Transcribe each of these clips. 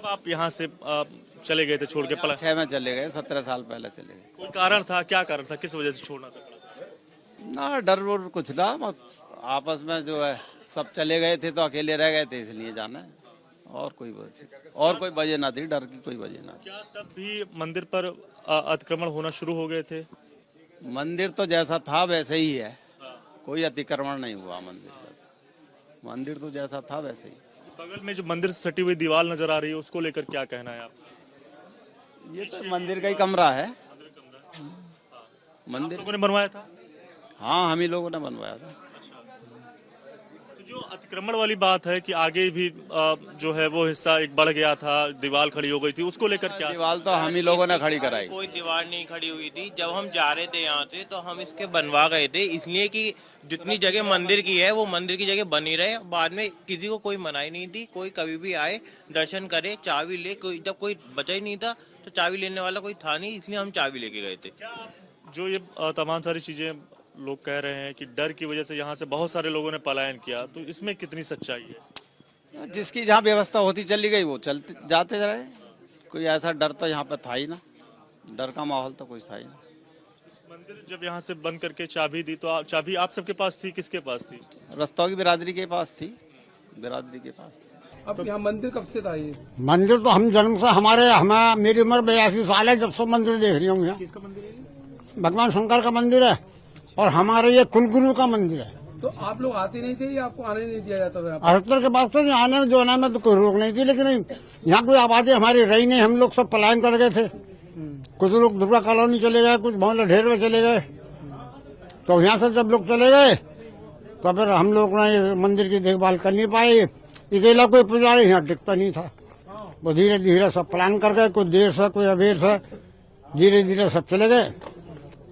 कब आप यहाँ से चले गए थे छोड़ के पला? 6 में चले गए, 17 साल पहले चले गए। कोई कारण था, क्या कारण था, किस वजह से छोड़ना था? ना डर वोर कुछ ना, बस आपस में जो है सब चले गए थे तो अकेले रह गए थे, इसलिए जाना है। और कोई वजह ना थी, डर की कोई वजह ना थी। क्या तब भी मंदिर पर अतिक्रमण होना शुरू हो गए थे? मंदिर तो जैसा था वैसे ही है, कोई अतिक्रमण नहीं हुआ मंदिर पर। मंदिर तो जैसा था वैसे ही। बगल में जो मंदिर से सटी हुई दीवार नजर आ रही है, उसको लेकर क्या कहना है आप? ये तो मंदिर का ही कमरा है। मंदिर लोगों ने बनवाया था? हाँ, हम ही लोगों ने बनवाया था। तो जो अतिक्रमण वाली बात है कि आगे भी जो है वो हिस्सा एक बढ़ गया था, दीवार खड़ी हो गई थी, उसको लेकर क्या? दीवार तो हम ही लोगों ने खड़ी कराई। कोई दीवार नहीं खड़ी हुई थी। जब हम जा रहे थे यहाँ से तो हम इसके बनवा गए थे, इसलिए कि जितनी जगह मंदिर की है वो मंदिर की जगह बनी रहे। बाद में किसी को कोई मनाही नहीं थी, कोई कभी भी आए दर्शन करे, चाबी ले। जब कोई बचा ही नहीं था तो चाबी लेने वाला कोई था नहीं, इसलिए हम चाबी लेके गए थे। जो ये तमाम सारी चीजें लोग कह रहे हैं कि डर की वजह से यहाँ से बहुत सारे लोगों ने पलायन किया, तो इसमें कितनी सच्चाई है? जिसकी जहाँ व्यवस्था होती चली गई वो चलते जाते रहे। कोई ऐसा डर तो यहाँ पे था ही ना, डर का माहौल तो कुछ था ही ना। मंदिर जब यहाँ से बंद करके चाबी दी तो चाबी आप सबके पास थी, किसके पास थी? रस्तों की बिरादरी के पास थी, बिरादरी के पास थी। अब यहाँ मंदिर कब से था ये? मंदिर तो हम जन्म से हमें मेरी उम्र 82 साल है जब से मंदिर देख रही हूँ। किसका मंदिर है ये? भगवान शंकर का मंदिर है और हमारे ये कुलगुरु का मंदिर है। तो आप लोग आते नहीं थे या आपको आने नहीं दिया जाता था? 78 के बाद से आने में जो आने में तो कोई रोक नहीं थी, लेकिन यहाँ कोई आबादी हमारी रही नहीं, हम लोग सब पलायन कर गए थे। कुछ लोग दुर्गा कॉलोनी चले गए, कुछ मोहल्ला ढेर में चले गए। तो यहाँ से जब लोग चले गए तो फिर हम लोग ने मंदिर की देखभाल कर नहीं पाए। अकेला कोई पुजारी यहाँ टिकता नहीं था। वो धीरे धीरे सब प्लान कर गए, कुछ देर से कोई अबेर से, धीरे धीरे सब चले गए।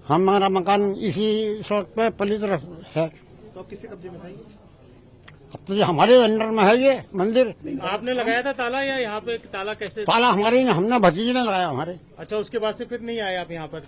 हमारा मकान इसी सड़क पे पली तरफ है। तो अब किसके कब्जे में था ये? अब तो ये हमारे अंडर में है ये मंदिर। आपने लगाया था ताला या यहाँ पे ताला कैसे? ताला हमारे हमने भतीजे ने लगाया हमारे। अच्छा, उसके बाद से फिर नहीं आए आप यहाँ पर?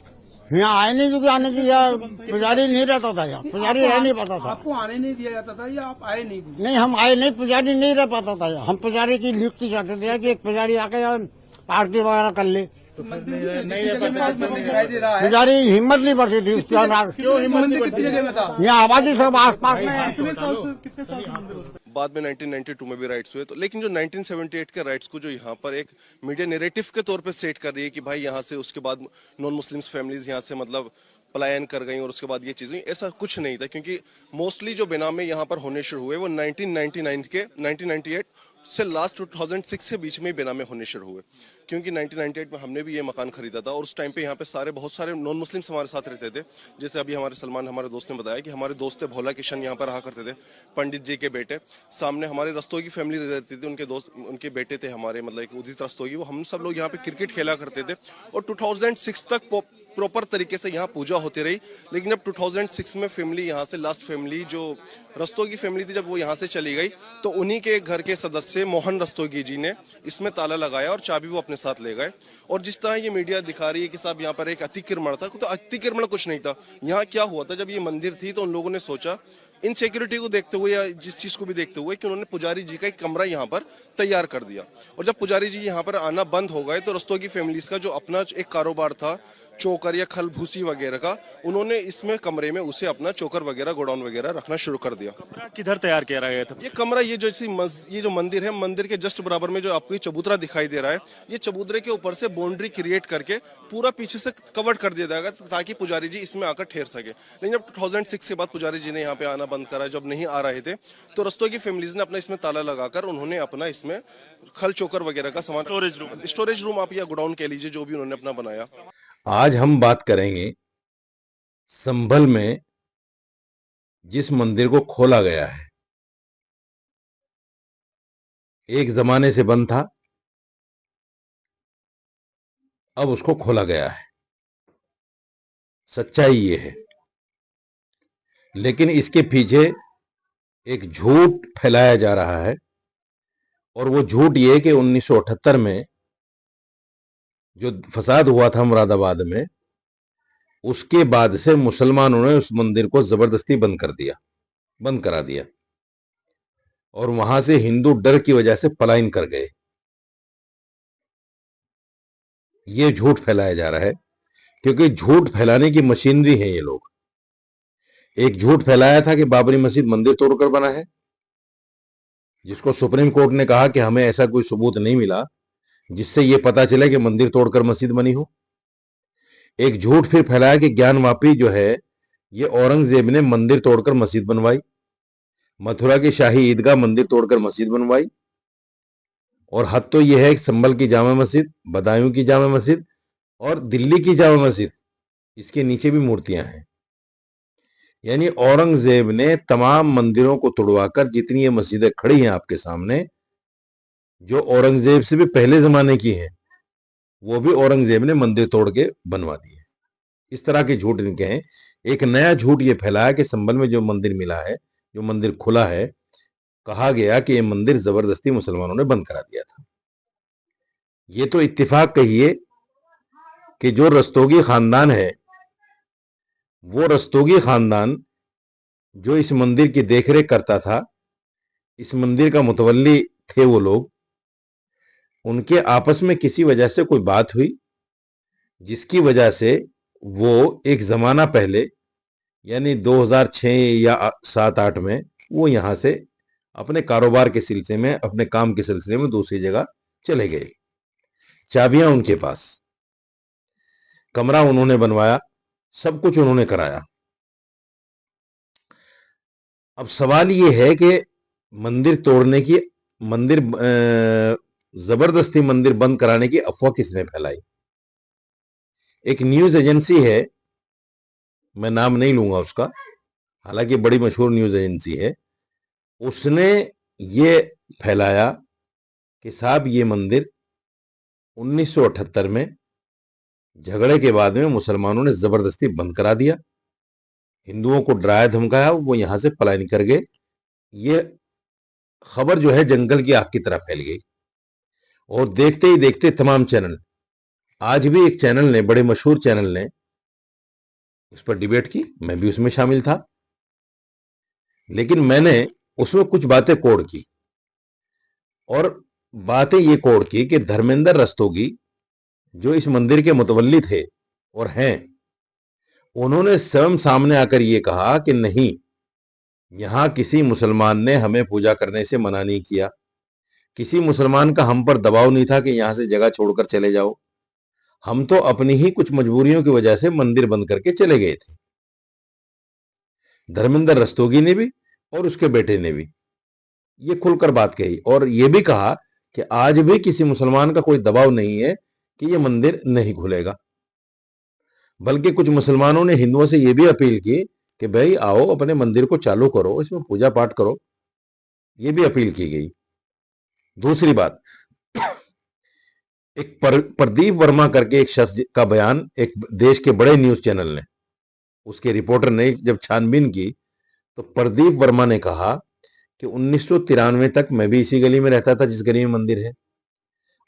यहाँ आए नहीं, क्योंकि आने की यहाँ पुजारी नहीं रहता था, यहाँ पुजारी रह नहीं पाता था। आपको आने नहीं दिया जाता था या आप आए नहीं? नहीं, हम आए नहीं, पुजारी नहीं रह पाता था यहाँ। हम पुजारी की नियुक्ति चाहते थे कि एक पुजारी आके यहाँ आरती वगैरह कर ले। तो मंदिर नहीं दिखाई दे रहा है। पुजारी हिम्मत नहीं बढ़ती थी उसके बाद। क्यों हिम्मत नहीं? कितनी जगह में था? यहाँ आबादी सब आस पास में है। कितने साल से? बाद में 1992 में भी राइट्स हुए, तो लेकिन जो 1978 के राइट्स को जो यहाँ पर एक मीडिया नैरेटिव के तौर पे सेट कर रही है कि भाई यहाँ से उसके बाद नॉन मुस्लिम्स फैमिलीज यहाँ से मतलब पलायन कर गई और उसके बाद ये चीजें, ऐसा कुछ नहीं था। क्योंकि मोस्टली जो बेनामे यहाँ पर होने शुरू हुए वो 1998 से लास्ट 2006 के बीच में बेनामे होने शुरू हुए। क्योंकि 1998 में हमने भी ये मकान खरीदा था और उस टाइम पे यहाँ पे बहुत सारे नॉन मुस्लिम्स हमारे साथ रहते थे। जैसे अभी हमारे सलमान हमारे दोस्त ने बताया कि हमारे दोस्त थे भोला किशन, यहाँ पर रहा करते थे, पंडित जी के बेटे। सामने हमारे रस्तोगी फैमिली रहती थी, उनके दोस्त, उनके बेटे थे हमारे, मतलब उदित रस्तोगी। वो हम सब लोग यहाँ पे क्रिकेट खेला करते थे और 2006 तक प्रॉपर तरीके से यहाँ पूजा होती रही। लेकिन जब 2006 में फैमिली यहाँ से लास्ट फैमिली जो रस्तोगी फैमिली थी, जब वो यहाँ से चली गई तो उन्हीं के घर के सदस्य मोहन रस्तोगी जी ने इसमें ताला लगाया और चाबी वो अपने साथ ले गए। और जिस तरह ये मीडिया दिखा रही है कि साहब यहाँ पर एक अतिक्रमण था, तो अतिक्रमण कुछ नहीं था। यहाँ क्या हुआ था, जब ये मंदिर थी तो उन लोगों ने सोचा इनसिक्योरिटी को देखते हुए या जिस चीज को भी देखते हुए कि उन्होंने पुजारी जी का एक कमरा यहाँ पर तैयार कर दिया। और जब पुजारी जी यहाँ पर आना बंद हो गए तो रस्तोगी फैमिलीज का जो अपना एक कारोबार था चोकर या खल भूसी वगैरह का, उन्होंने इसमें कमरे में उसे अपना चोकर वगैरह गोडाउन वगैरह रखना शुरू कर दिया। कमरा किधर तैयार किया गया था? ये कमरा, ये जो मंदिर है, मंदिर के जस्ट बराबर में जो आपको ये चबूतरा दिखाई दे रहा है, ये चबूतरे के ऊपर से बाउंड्री क्रिएट करके पूरा पीछे से कवर कर दिया जाएगा ताकि पुजारी जी इसमें आकर ठहर सके। लेकिन जब 2006 के बाद पुजारी जी ने यहाँ पे आना बंद करा, जब नहीं आ रहे थे, तो रस्तों की फैमिलीज ने अपना इसमें ताला लगाकर उन्होंने अपना इसमें खल चोकर वगैरह का सामान, स्टोरेज रूम आप या गोडाउन कह लीजिए, जो भी उन्होंने अपना बनाया। आज हम बात करेंगे संभल में जिस मंदिर को खोला गया है। एक जमाने से बंद था, अब उसको खोला गया है। सच्चाई ये है, लेकिन इसके पीछे एक झूठ फैलाया जा रहा है। और वो झूठ ये कि 1978 में जो फसाद हुआ था मुरादाबाद में, उसके बाद से मुसलमानों ने उस मंदिर को जबरदस्ती बंद करा दिया और वहां से हिंदू डर की वजह से पलायन कर गए। ये झूठ फैलाया जा रहा है, क्योंकि झूठ फैलाने की मशीनरी है ये लोग। एक झूठ फैलाया था कि बाबरी मस्जिद मंदिर तोड़कर बना है, जिसको सुप्रीम कोर्ट ने कहा कि हमें ऐसा कोई सबूत नहीं मिला जिससे ये पता चले कि मंदिर तोड़कर मस्जिद बनी हो। एक झूठ फिर फैलाया कि ज्ञानवापी जो है ये औरंगजेब ने मंदिर तोड़कर मस्जिद बनवाई, मथुरा की शाही ईदगाह मंदिर तोड़कर मस्जिद बनवाई, और हद तो यह है कि संभल की जामा मस्जिद, बदायूं की जामा मस्जिद और दिल्ली की जामा मस्जिद, इसके नीचे भी मूर्तियां हैं। यानी औरंगजेब ने तमाम मंदिरों को तोड़वाकर जितनी ये मस्जिदें खड़ी हैं आपके सामने, जो औरंगजेब से भी पहले जमाने की हैं, वो भी औरंगजेब ने मंदिर तोड़ के बनवा दिए। इस तरह के झूठ इनके हैं। एक नया झूठ ये फैलाया कि संभल में जो मंदिर मिला है, जो मंदिर खुला है, कहा गया कि ये मंदिर जबरदस्ती मुसलमानों ने बंद करा दिया था। ये तो इत्तेफाक कहिए कि जो रस्तोगी खानदान है, वो रस्तोगी खानदान जो इस मंदिर की देखरेख करता था, इस मंदिर का मुतवल्ली थे वो लोग, उनके आपस में किसी वजह से कोई बात हुई, जिसकी वजह से वो एक जमाना पहले यानी 2006 या 7-8 में वो यहां से अपने कारोबार के सिलसिले में, अपने काम के सिलसिले में दूसरी जगह चले गए। चाबियां उनके पास, कमरा उन्होंने बनवाया, सब कुछ उन्होंने कराया। अब सवाल ये है कि मंदिर तोड़ने की, मंदिर जबरदस्ती मंदिर बंद कराने की अफवाह किसने फैलाई? एक न्यूज एजेंसी है, मैं नाम नहीं लूंगा उसका, हालांकि बड़ी मशहूर न्यूज एजेंसी है, उसने ये फैलाया कि साहब ये मंदिर 1978 में झगड़े के बाद में मुसलमानों ने जबरदस्ती बंद करा दिया, हिंदुओं को डराया धमकाया, वो यहां से पलायन कर गए। ये खबर जो है जंगल की आग की तरह फैल गई, और देखते ही देखते तमाम चैनल, आज भी एक चैनल ने, बड़े मशहूर चैनल ने उस पर डिबेट की, मैं भी उसमें शामिल था, लेकिन मैंने उसमें कुछ बातें कोड की, और बातें ये कोड की कि धर्मेंद्र रस्तोगी जो इस मंदिर के मुतवल्ली थे और हैं, उन्होंने स्वयं सामने आकर ये कहा कि नहीं, यहां किसी मुसलमान ने हमें पूजा करने से मना नहीं किया, किसी मुसलमान का हम पर दबाव नहीं था कि यहां से जगह छोड़कर चले जाओ, हम तो अपनी ही कुछ मजबूरियों की वजह से मंदिर बंद करके चले गए थे। धर्मेंद्र रस्तोगी ने भी और उसके बेटे ने भी ये खुलकर बात कही, और ये भी कहा कि आज भी किसी मुसलमान का कोई दबाव नहीं है कि ये मंदिर नहीं खुलेगा, बल्कि कुछ मुसलमानों ने हिंदुओं से ये भी अपील की कि भाई आओ अपने मंदिर को चालू करो, इसमें पूजा पाठ करो, ये भी अपील की गई। दूसरी बात, एक प्रदीप वर्मा करके एक शख्स का बयान एक देश के बड़े न्यूज चैनल ने, उसके रिपोर्टर ने जब छानबीन की, तो प्रदीप वर्मा ने कहा कि 1993 तक मैं भी इसी गली में रहता था जिस गली में मंदिर है,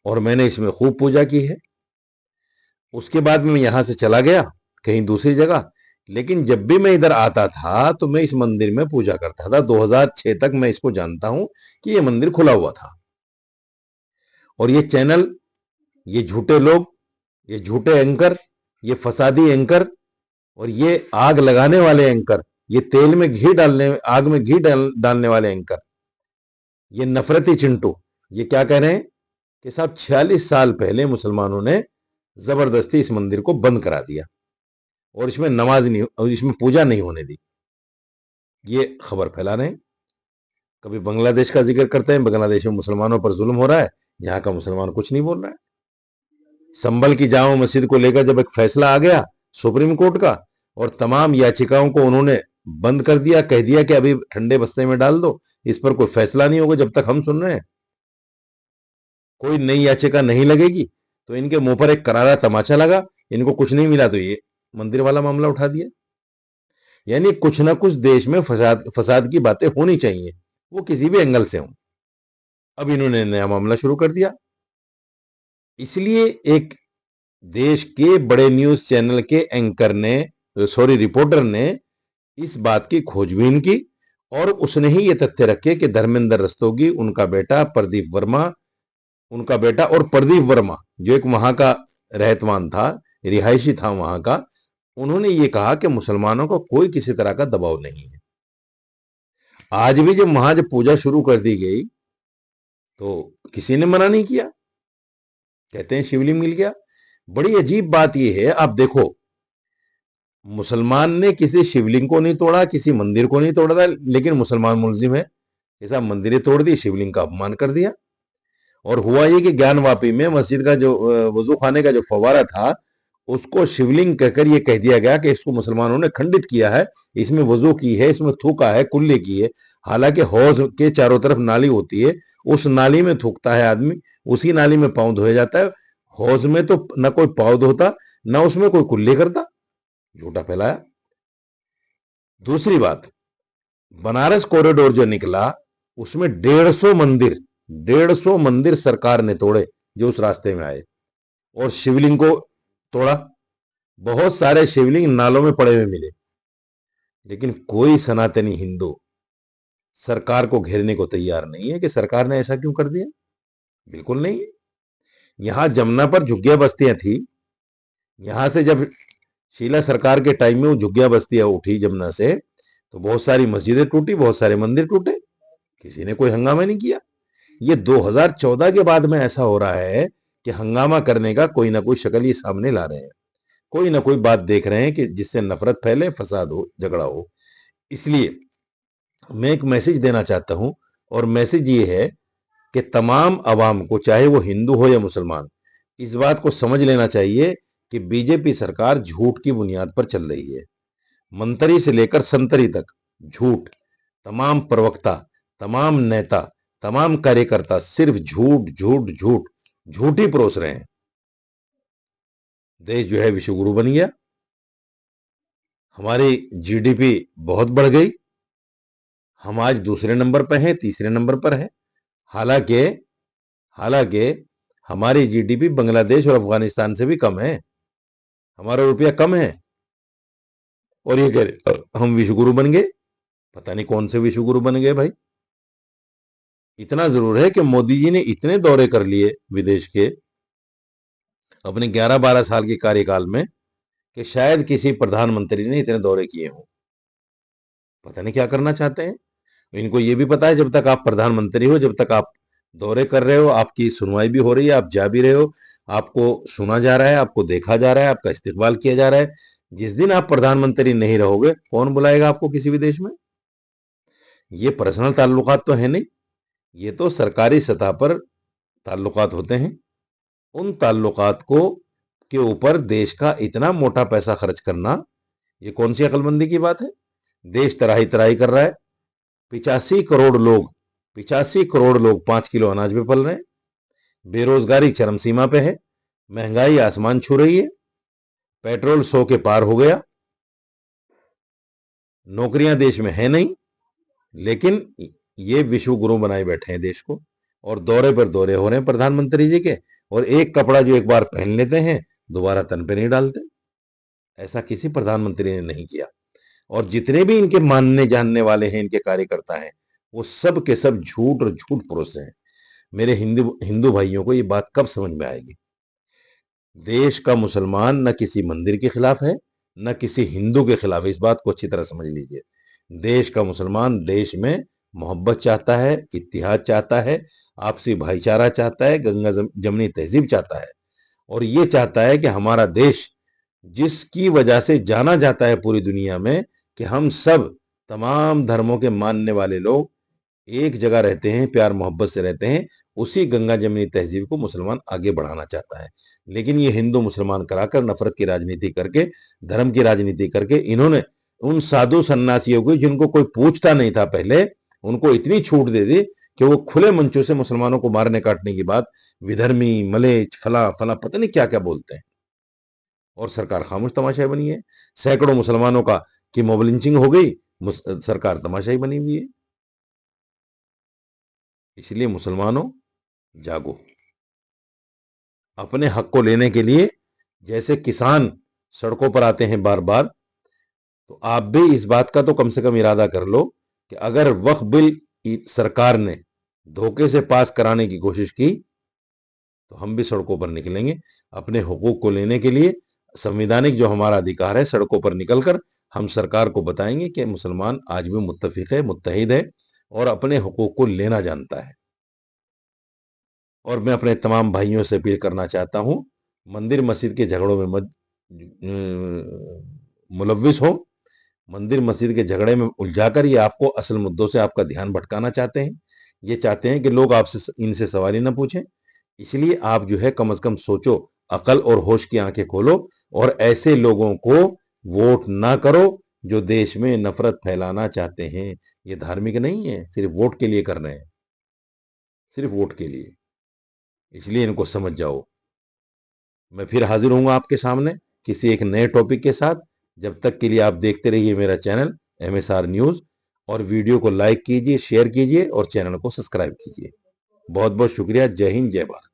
और मैंने इसमें खूब पूजा की है। उसके बाद मैं यहां से चला गया कहीं दूसरी जगह, लेकिन जब भी मैं इधर आता था तो मैं इस मंदिर में पूजा करता था। 2006 तक मैं इसको जानता हूं कि यह मंदिर खुला हुआ था। और ये चैनल, ये झूठे लोग, ये झूठे एंकर, ये फसादी एंकर और ये आग लगाने वाले एंकर, ये तेल में घी डालने, आग में घी डालने वाले एंकर, ये नफरती चिंटू, ये क्या कह रहे हैं कि साहब 46 साल पहले मुसलमानों ने जबरदस्ती इस मंदिर को बंद करा दिया और इसमें नमाज नहीं, और इसमें पूजा नहीं होने दी। ये खबर फैला रहे हैं। कभी बांग्लादेश का जिक्र करते हैं, बांग्लादेश में मुसलमानों पर जुल्म हो रहा है, यहां का मुसलमान कुछ नहीं बोल रहा है। संभल की जामा मस्जिद को लेकर जब एक फैसला आ गया सुप्रीम कोर्ट का, और तमाम याचिकाओं को उन्होंने बंद कर दिया, कह दिया कि अभी ठंडे बस्ते में डाल दो, इस पर कोई फैसला नहीं होगा जब तक हम सुन रहे हैं, कोई नई याचिका नहीं लगेगी, तो इनके मुंह पर एक करारा तमाचा लगा, इनको कुछ नहीं मिला तो ये मंदिर वाला मामला उठा दिया। यानी कुछ ना कुछ देश में फसाद की बातें होनी चाहिए, वो किसी भी एंगल से हो। अब इन्होंने नया मामला शुरू कर दिया। इसलिए एक देश के बड़े न्यूज चैनल के एंकर ने, रिपोर्टर ने इस बात की खोजबीन की, और उसने ही ये तथ्य रखे कि धर्मेंद्र रस्तोगी, उनका बेटा प्रदीप वर्मा, उनका बेटा और प्रदीप वर्मा जो एक वहां का रहतमान था, रिहायशी था वहां का, उन्होंने ये कहा कि मुसलमानों को कोई किसी तरह का दबाव नहीं है। आज भी जब पूजा शुरू कर दी गई तो किसी ने मना नहीं किया, कहते हैं शिवलिंग मिल गया। बड़ी अजीब बात यह है, आप देखो, मुसलमान ने किसी शिवलिंग को नहीं तोड़ा, किसी मंदिर को नहीं तोड़ा था, लेकिन मुसलमान मुलजिम है कि साहब मंदिरें तोड़ दी, शिवलिंग का अपमान कर दिया। और हुआ ये कि ज्ञानवापी में मस्जिद का जो वजू खाने का जो फवारा था, उसको शिवलिंग कहकर ये कह दिया गया कि इसको मुसलमानों ने खंडित किया है, इसमें वजू की है, इसमें थूका है, कुल्ले की है। हालांकि हौज के चारों तरफ नाली होती है, उस नाली में थूकता है आदमी, उसी नाली में पांव धोया जाता है। हौज में तो न कोई पांव धोता, न उसमें कोई कुल्ले करता। झूठा फैलाया। दूसरी बात, बनारस कॉरिडोर जो निकला, उसमें 150 मंदिर सरकार ने तोड़े जो उस रास्ते में आए, और शिवलिंग को तोड़ा। बहुत सारे शिवलिंग नालों में पड़े हुए मिले, लेकिन कोई सनातनी हिंदू सरकार को घेरने को तैयार नहीं है कि सरकार ने ऐसा क्यों कर दिया। बिल्कुल नहीं है। यहां जमुना पर झुग्गियां बस्तियां थी, यहां से जब शीला सरकार के टाइम में वो झुग्गियां बस्तियां उठी जमुना से, तो बहुत सारी मस्जिदें टूटी, बहुत सारे मंदिर टूटे, किसी ने कोई हंगामा नहीं किया। ये 2014 के बाद में ऐसा हो रहा है कि हंगामा करने का कोई ना कोई शक्ल ये सामने ला रहे हैं, कोई ना कोई बात देख रहे हैं कि जिससे नफरत फैले, फसाद हो, झगड़ा हो। इसलिए मैं एक मैसेज देना चाहता हूं, और मैसेज ये है कि तमाम आवाम को, चाहे वो हिंदू हो या मुसलमान, इस बात को समझ लेना चाहिए कि बीजेपी सरकार झूठ की बुनियाद पर चल रही है। मंत्री से लेकर संतरी तक झूठ, तमाम प्रवक्ता, तमाम नेता, तमाम कार्यकर्ता सिर्फ झूठ झूठ झूठ झूठ ही परोस रहे हैं। देश जो है विश्व गुरु बन गया, हमारी जीडीपी बहुत बढ़ गई, हम आज दूसरे नंबर पर हैं, तीसरे नंबर पर हैं। हालांकि हमारी जीडीपी बांग्लादेश और अफगानिस्तान से भी कम है, हमारा रुपया कम है, और ये कह रहे हम विश्वगुरु बन गए। पता नहीं कौन से विश्वगुरु बन गए भाई। इतना जरूर है कि मोदी जी ने इतने दौरे कर लिए विदेश के अपने 11-12 साल के कार्यकाल में कि शायद किसी प्रधानमंत्री ने इतने दौरे किए हों। पता नहीं क्या करना चाहते हैं। इनको ये भी पता है जब तक आप प्रधानमंत्री हो, जब तक आप दौरे कर रहे हो, आपकी सुनवाई भी हो रही है, आप जा भी रहे हो, आपको सुना जा रहा है, आपको देखा जा रहा है, आपका इस्तेकबाल किया जा रहा है। जिस दिन आप प्रधानमंत्री नहीं रहोगे, कौन बुलाएगा आपको किसी विदेश में। ये पर्सनल ताल्लुकात तो है नहीं, ये तो सरकारी सतह पर ताल्लुकात होते हैं। उन ताल्लुकात को के ऊपर देश का इतना मोटा पैसा खर्च करना, ये कौन सी अकलमंदी की बात है। देश तराही तराही कर रहा है। 85 करोड़ लोग 5 किलो अनाज पे पल रहे हैं। बेरोजगारी चरम सीमा पे है, महंगाई आसमान छू रही है, पेट्रोल 100 के पार हो गया, नौकरियां देश में है नहीं, लेकिन ये विश्व गुरु बनाए बैठे हैं देश को, और दौरे पर दौरे हो रहे हैं प्रधानमंत्री जी के, और एक कपड़ा जो एक बार पहन लेते हैं दोबारा तन पे नहीं डालते। ऐसा किसी प्रधानमंत्री ने नहीं किया। और जितने भी इनके मानने जानने वाले हैं, इनके कार्यकर्ता हैं, वो सब के सब झूठ और झूठ परोसे हैं। मेरे हिंदू भाइयों को ये बात कब समझ में आएगी। देश का मुसलमान न किसी मंदिर के खिलाफ है, न किसी हिंदू के खिलाफ है। इस बात को अच्छी तरह समझ लीजिए। देश का मुसलमान देश में मोहब्बत चाहता है, इत्तिहाद चाहता है, आपसी भाईचारा चाहता है, गंगा जमनी तहजीब चाहता है, और ये चाहता है कि हमारा देश, जिसकी वजह से जाना जाता है पूरी दुनिया में कि हम सब तमाम धर्मों के मानने वाले लोग एक जगह रहते हैं, प्यार मोहब्बत से रहते हैं, उसी गंगा जमनी तहजीब को मुसलमान आगे बढ़ाना चाहता है। लेकिन ये हिंदू मुसलमान कराकर, नफरत की राजनीति करके, धर्म की राजनीति करके, इन्होंने उन साधु सन्यासियों को जिनको कोई पूछता नहीं था पहले, उनको इतनी छूट दे दी कि वो खुले मंचों से मुसलमानों को मारने काटने की बात, विधर्मी, मलेच, फला फला पता नहीं क्या क्या बोलते हैं, और सरकार खामोश तमाशाई बनी है। सैकड़ों मुसलमानों की मॉब लिंचिंग हो गई, सरकार तमाशाई बनी हुई है। इसलिए मुसलमानों जागो। अपने हक को लेने के लिए जैसे किसान सड़कों पर आते हैं बार बार, तो आप भी इस बात का तो कम से कम इरादा कर लो कि अगर वक्फ बिल सरकार ने धोखे से पास कराने की कोशिश की तो हम भी सड़कों पर निकलेंगे अपने हुकूक को लेने के लिए। संवैधानिक जो हमारा अधिकार है, सड़कों पर निकलकर हम सरकार को बताएंगे कि मुसलमान आज भी मुत्तफिक है, मुत्तहिद है और अपने हुकूक को लेना जानता है। और मैं अपने तमाम भाइयों से अपील करना चाहता हूं, मंदिर मस्जिद के झगड़ों में मत मुलव्विस हो। मंदिर मस्जिद के झगड़े में उलझाकर ये आपको असल मुद्दों से आपका ध्यान भटकाना चाहते हैं। ये चाहते हैं कि लोग आपसे इनसे सवाल ही ना पूछें। इसलिए आप जो है कम से कम सोचो, अकल और होश की आंखें खोलो और ऐसे लोगों को वोट ना करो जो देश में नफरत फैलाना चाहते हैं। ये धार्मिक नहीं है, सिर्फ वोट के लिए कर रहे हैं, सिर्फ वोट के लिए। इसलिए इनको समझ जाओ। मैं फिर हाजिर हूंगा आपके सामने किसी एक नए टॉपिक के साथ। जब तक के लिए आप देखते रहिए मेरा चैनल MSR न्यूज और वीडियो को लाइक कीजिए, शेयर कीजिए और चैनल को सब्सक्राइब कीजिए। बहुत बहुत शुक्रिया। जय हिंद, जय भारत।